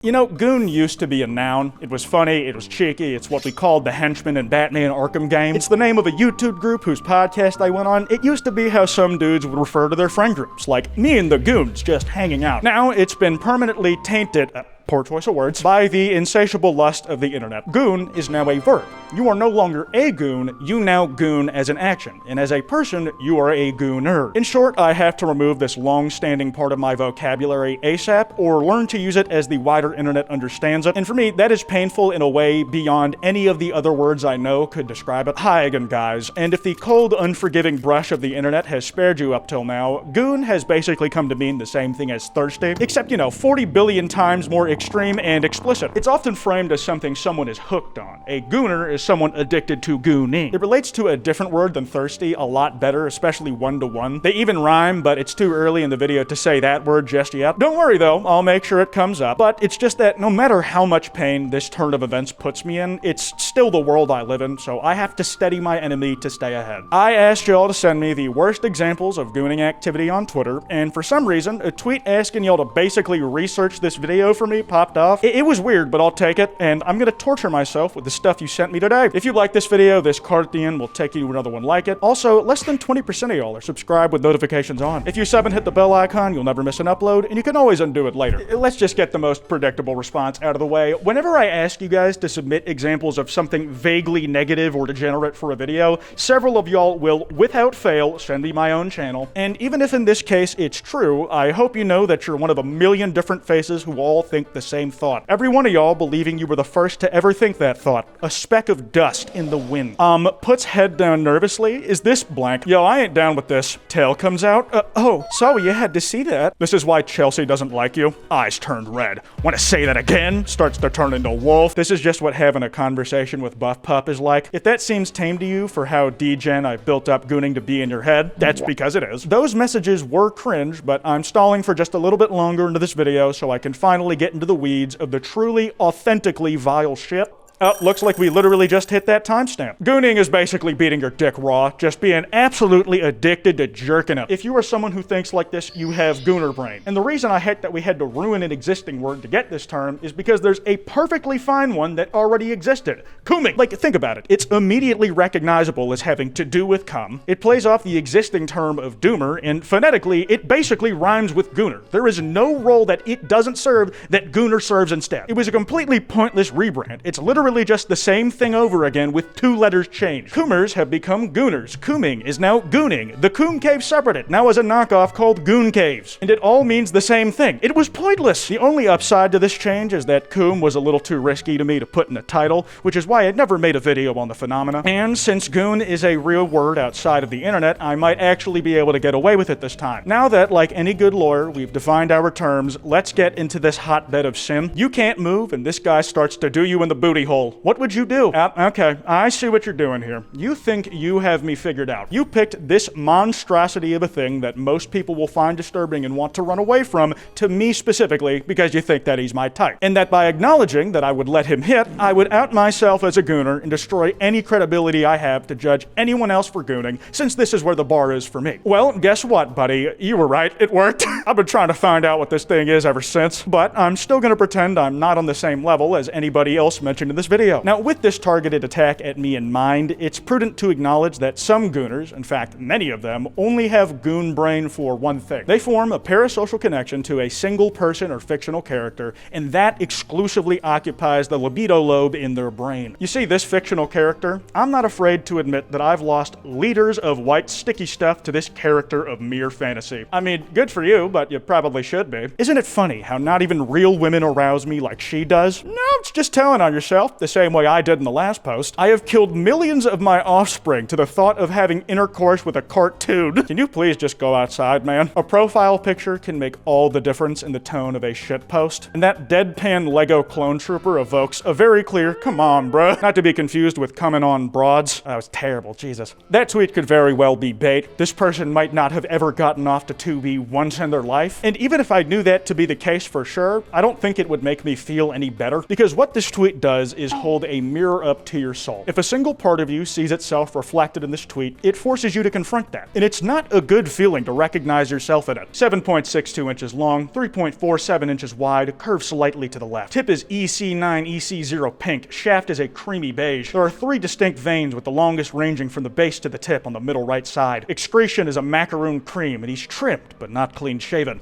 You know, goon used to be a noun. It was funny, it was cheeky, it's what we called the henchmen in Batman Arkham game. It's the name of a YouTube group whose podcast I went on. It used to be how some dudes would refer to their friend groups, like me and the goons just hanging out. Now, it's been permanently tainted, poor choice of words, by the insatiable lust of the internet. Goon is now a verb. You are no longer a goon, you now goon as an action. And as a person, you are a gooner. In short, I have to remove this long-standing part of my vocabulary ASAP, or learn to use it as the wider internet understands it. And for me, that is painful in a way beyond any of the other words I know could describe it. Hi again, guys. And if the cold, unforgiving brush of the internet has spared you up till now, goon has basically come to mean the same thing as thirsty, except, 40 billion times more extreme and explicit. It's often framed as something someone is hooked on. A gooner is someone addicted to gooning. It relates to a different word than thirsty a lot better, especially one-to-one. They even rhyme, but it's too early in the video to say that word just yet. Don't worry though, I'll make sure it comes up. But it's just that no matter how much pain this turn of events puts me in, it's still the world I live in, so I have to steady my enemy to stay ahead. I asked y'all to send me the worst examples of gooning activity on Twitter, and for some reason, a tweet asking y'all to basically research this video for me popped off. It was weird, but I'll take it, and I'm gonna torture myself with the stuff you sent me today. If you like this video, this card at the end will take you to another one like it. Also, less than 20% of y'all are subscribed with notifications on. If you sub and hit the bell icon, you'll never miss an upload, and you can always undo it later. Let's just get the most predictable response out of the way. Whenever I ask you guys to submit examples of something vaguely negative or degenerate for a video, several of y'all will, without fail, send me my own channel. And even if in this case it's true, I hope you know that you're one of a million different faces who all think the same thought. Every one of y'all believing you were the first to ever think that thought. A speck of dust in the wind. Puts head down nervously. Is this blank? Yo, I ain't down with this. Tail comes out. Oh, sorry you had to see that. This is why Chelsea doesn't like you. Eyes turned red. Want to say that again? Starts to turn into a wolf. This is just what having a conversation with Buff Pup is like. If that seems tame to you for how degen I've built up gooning to be in your head, that's because it is. Those messages were cringe, but I'm stalling for just a little bit longer into this video so I can finally get into the weeds of the truly, authentically vile shit. Looks like we literally just hit that timestamp. Gooning is basically beating your dick raw, just being absolutely addicted to jerking it. If you are someone who thinks like this, you have Gooner Brain. And the reason I hate that we had to ruin an existing word to get this term is because there's a perfectly fine one that already existed. Cooming. Like, think about it. It's immediately recognizable as having to do with cum. It plays off the existing term of doomer, and phonetically, it basically rhymes with gooner. There is no role that it doesn't serve that gooner serves instead. It was a completely pointless rebrand. It's literally just the same thing over again with 2 letters changed. Coomers have become gooners. Cooming is now gooning. The Coom Cave subreddit now has a knockoff called Goon Caves. And it all means the same thing. It was pointless. The only upside to this change is that Coom was a little too risky to me to put in a title, which is why I never made a video on the phenomena. And since goon is a real word outside of the internet, I might actually be able to get away with it this time. Now that, like any good lawyer, we've defined our terms, let's get into this hotbed of sin. You can't move, and this guy starts to do you in the booty hole. What would you do? Okay, I see what you're doing here. You think you have me figured out. You picked this monstrosity of a thing that most people will find disturbing and want to run away from to me specifically because you think that he's my type. And that by acknowledging that I would let him hit, I would out myself as a gooner and destroy any credibility I have to judge anyone else for gooning, since this is where the bar is for me. Well, guess what, buddy? You were right. It worked. I've been trying to find out what this thing is ever since, but I'm still gonna pretend I'm not on the same level as anybody else mentioned in this video. Now, with this targeted attack at me in mind, it's prudent to acknowledge that some gooners, in fact many of them, only have goon brain for one thing. They form a parasocial connection to a single person or fictional character, and that exclusively occupies the libido lobe in their brain. You see, this fictional character, I'm not afraid to admit that I've lost liters of white sticky stuff to this character of mere fantasy. I mean, good for you, but you probably should be. Isn't it funny how not even real women arouse me like she does? No, it's just telling on yourself, the same way I did in the last post. I have killed millions of my offspring to the thought of having intercourse with a cartoon. Can you please just go outside, man? A profile picture can make all the difference in the tone of a shit post. And that deadpan Lego clone trooper evokes a very clear, come on, bruh. Not to be confused with coming on broads. That was terrible, Jesus. That tweet could very well be bait. This person might not have ever gotten off to 2B once in their life. And even if I knew that to be the case for sure, I don't think it would make me feel any better, because what this tweet does is is hold a mirror up to your soul. If a single part of you sees itself reflected in this tweet, it forces you to confront that. And it's not a good feeling to recognize yourself in it. 7.62 inches long, 3.47 inches wide, curves slightly to the left. Tip is EC9, EC0 pink, shaft is a creamy beige. There are 3 distinct veins with the longest ranging from the base to the tip on the middle right side. Excretion is a macaroon cream, and he's trimmed, but not clean shaven.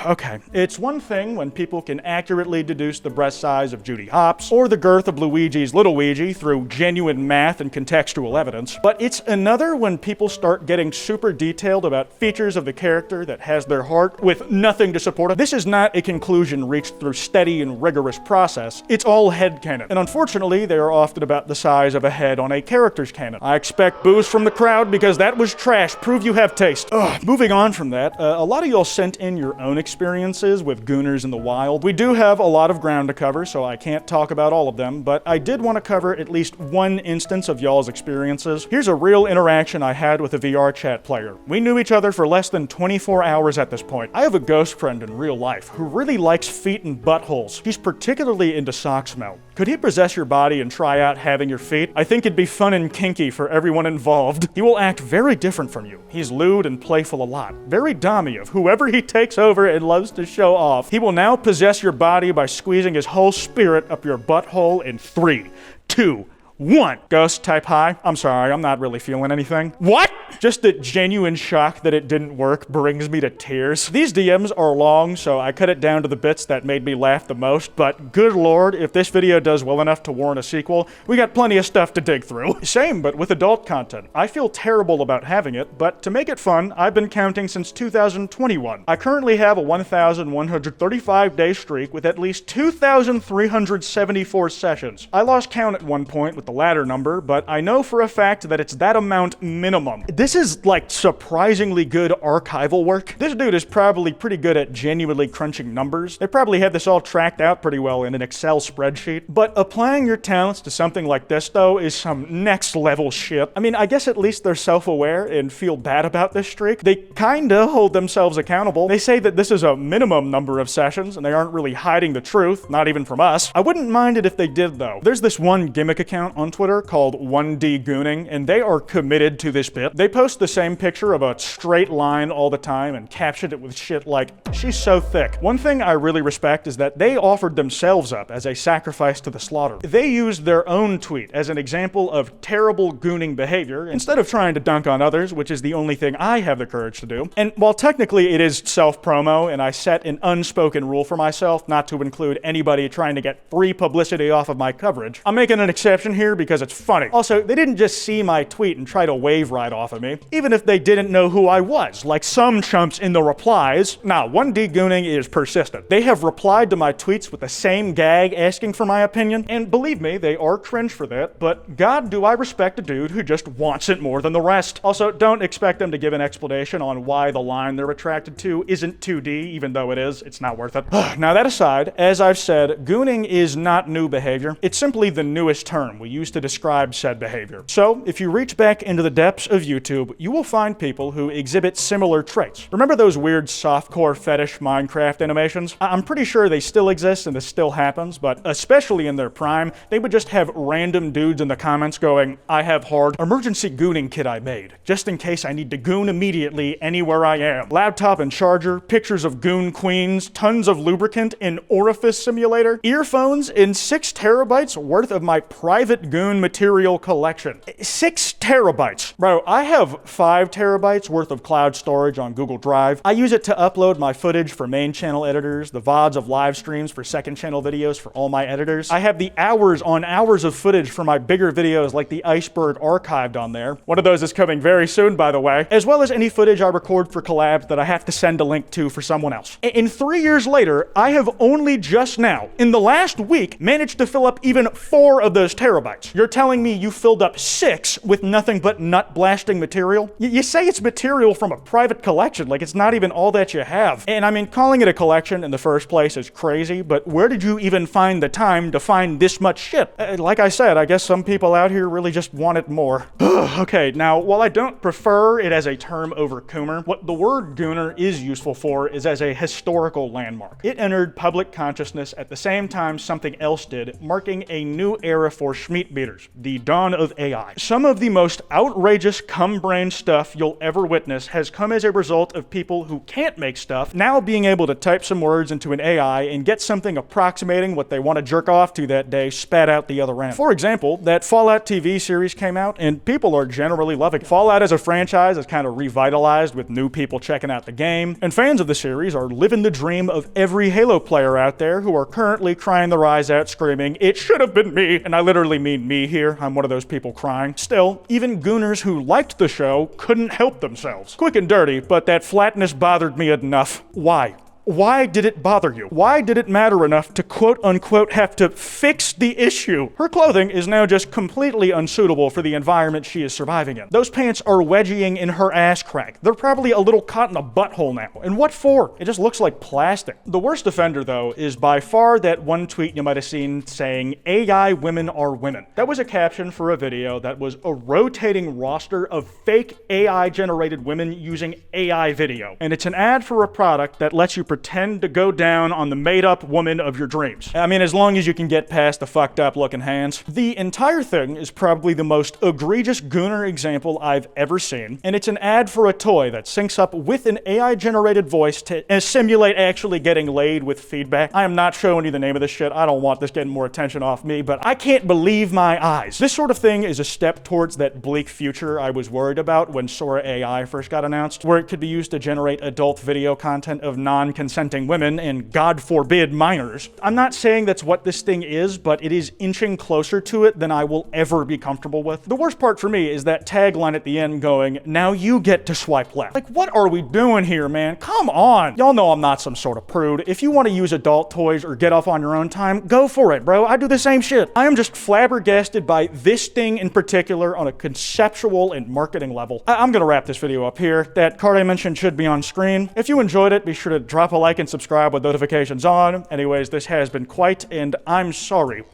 Okay, it's one thing when people can accurately deduce the breast size of Judy Hopps, or the girth of Luigi's Little Ouija through genuine math and contextual evidence, but it's another when people start getting super detailed about features of the character that has their heart with nothing to support it. This is not a conclusion reached through steady and rigorous process. It's all headcanon, and unfortunately, they are often about the size of a head on a character's canon. I expect boos from the crowd because that was trash. Prove you have taste. Moving on from that, a lot of y'all sent in your own experiences with Gooners in the wild. We do have a lot of ground to cover, so I can't talk about all of them, but I did want to cover at least one instance of y'all's experiences. Here's a real interaction I had with a VR chat player. We knew each other for less than 24 hours at this point. I have a ghost friend in real life who really likes feet and buttholes. He's particularly into sock smell. Could he possess your body and try out having your feet? I think it'd be fun and kinky for everyone involved. He will act very different from you. He's lewd and playful a lot. Very dommy of whoever he takes over and loves to show off. He will now possess your body by squeezing his whole spirit up your butthole in 3, 2, 1. Ghost, type hi. I'm sorry, I'm not really feeling anything. What? Just the genuine shock that it didn't work brings me to tears. These DMs are long, so I cut it down to the bits that made me laugh the most, but good lord, if this video does well enough to warrant a sequel, we got plenty of stuff to dig through. Same, but with adult content. I feel terrible about having it, but to make it fun, I've been counting since 2021. I currently have a 1,135-day streak with at least 2,374 sessions. I lost count at one point with the latter number, but I know for a fact that it's that amount minimum. This is like surprisingly good archival work. This dude is probably pretty good at genuinely crunching numbers. They probably have this all tracked out pretty well in an Excel spreadsheet, but applying your talents to something like this though is some next level shit. I mean, I guess at least they're self-aware and feel bad about this streak. They kinda hold themselves accountable. They say that this is a minimum number of sessions and they aren't really hiding the truth, not even from us. I wouldn't mind it if they did though. There's this one gimmick account on Twitter called 1D Gooning, and they are committed to this bit. They post the same picture of a straight line all the time and caption it with shit like, "She's so thick." One thing I really respect is that they offered themselves up as a sacrifice to the slaughter. They used their own tweet as an example of terrible gooning behavior instead of trying to dunk on others, which is the only thing I have the courage to do. And while technically it is self-promo and I set an unspoken rule for myself not to include anybody trying to get free publicity off of my coverage, I'm making an exception here because it's funny. Also, they didn't just see my tweet and try to wave right off of me, even if they didn't know who I was, like some chumps in the replies. Nah, 1D Gooning is persistent. They have replied to my tweets with the same gag asking for my opinion, and believe me, they are cringe for that, but god do I respect a dude who just wants it more than the rest. Also, don't expect them to give an explanation on why the line they're attracted to isn't 2D, even though it is. It's not worth it. Now that aside, as I've said, gooning is not new behavior. It's simply the newest term we use to describe said behavior. So, if you reach back into the depths of YouTube, you will find people who exhibit similar traits. Remember those weird softcore fetish Minecraft animations? I'm pretty sure they still exist and this still happens, but especially in their prime, they would just have random dudes in the comments going, "I have hard emergency gooning kit I made, just in case I need to goon immediately anywhere I am. Laptop and charger, pictures of goon queens, tons of lubricant in orifice simulator, earphones, and 6 terabytes worth of my private goon material collection." 6 terabytes. Bro, I have 5 terabytes worth of cloud storage on Google Drive. I use it to upload my footage for main channel editors, the VODs of live streams for second channel videos for all my editors. I have the hours on hours of footage for my bigger videos like the iceberg archived on there. One of those is coming very soon, by the way, as well as any footage I record for collabs that I have to send a link to for someone else. And 3 years later, I have only just now, in the last week, managed to fill up even 4 of those terabytes. terabytes. You're telling me you filled up 6 with nothing but nut-blasting material? You say it's material from a private collection, like it's not even all that you have. And I mean, calling it a collection in the first place is crazy, but where did you even find the time to find this much shit? Like I said, I guess some people out here really just wanted more. Okay, now, while I don't prefer it as a term over Coomer, what the word Gooner is useful for is as a historical landmark. It entered public consciousness at the same time something else did, marking a new era for Schmeat-beaters, the dawn of AI. Some of the most outrageous cum-brain stuff you'll ever witness has come as a result of people who can't make stuff now being able to type some words into an AI and get something approximating what they want to jerk off to that day spat out the other end. For example, that Fallout TV series came out and people are generally loving it. Fallout as a franchise is kind of revitalized with new people checking out the game, and fans of the series are living the dream of every Halo player out there who are currently crying their eyes out screaming, "It should have been me," and I literally mean me here. I'm one of those people crying. Still, even Gooners who liked the show couldn't help themselves. Quick and dirty, but that flatness bothered me enough. Why? Why did it bother you? Why did it matter enough to quote-unquote have to fix the issue? Her clothing is now just completely unsuitable for the environment she is surviving in. Those pants are wedging in her ass crack. They're probably a little caught in a butthole now. And what for? It just looks like plastic. The worst offender, though, is by far that one tweet you might have seen saying, "AI women are women." That was a caption for a video that was a rotating roster of fake AI-generated women using AI video. And it's an ad for a product that lets you pretend to go down on the made-up woman of your dreams. I mean, as long as you can get past the fucked up looking hands. The entire thing is probably the most egregious Gooner example I've ever seen, and it's an ad for a toy that syncs up with an AI-generated voice to simulate actually getting laid with feedback. I am not showing you the name of this shit. I don't want this getting more attention off me, but I can't believe my eyes. This sort of thing is a step towards that bleak future I was worried about when Sora AI first got announced, where it could be used to generate adult video content of non-consenting women and, God forbid, minors. I'm not saying that's what this thing is, but it is inching closer to it than I will ever be comfortable with. The worst part for me is that tagline at the end going, "Now you get to swipe left." Like, what are we doing here, man? Come on! Y'all know I'm not some sort of prude. If you want to use adult toys or get off on your own time, go for it, bro. I do the same shit. I am just flabbergasted by this thing in particular on a conceptual and marketing level. I'm gonna wrap this video up here. That card I mentioned should be on screen. If you enjoyed it, be sure to drop a like and subscribe with notifications on. Anyways, this has been Kwite, and I'm sorry.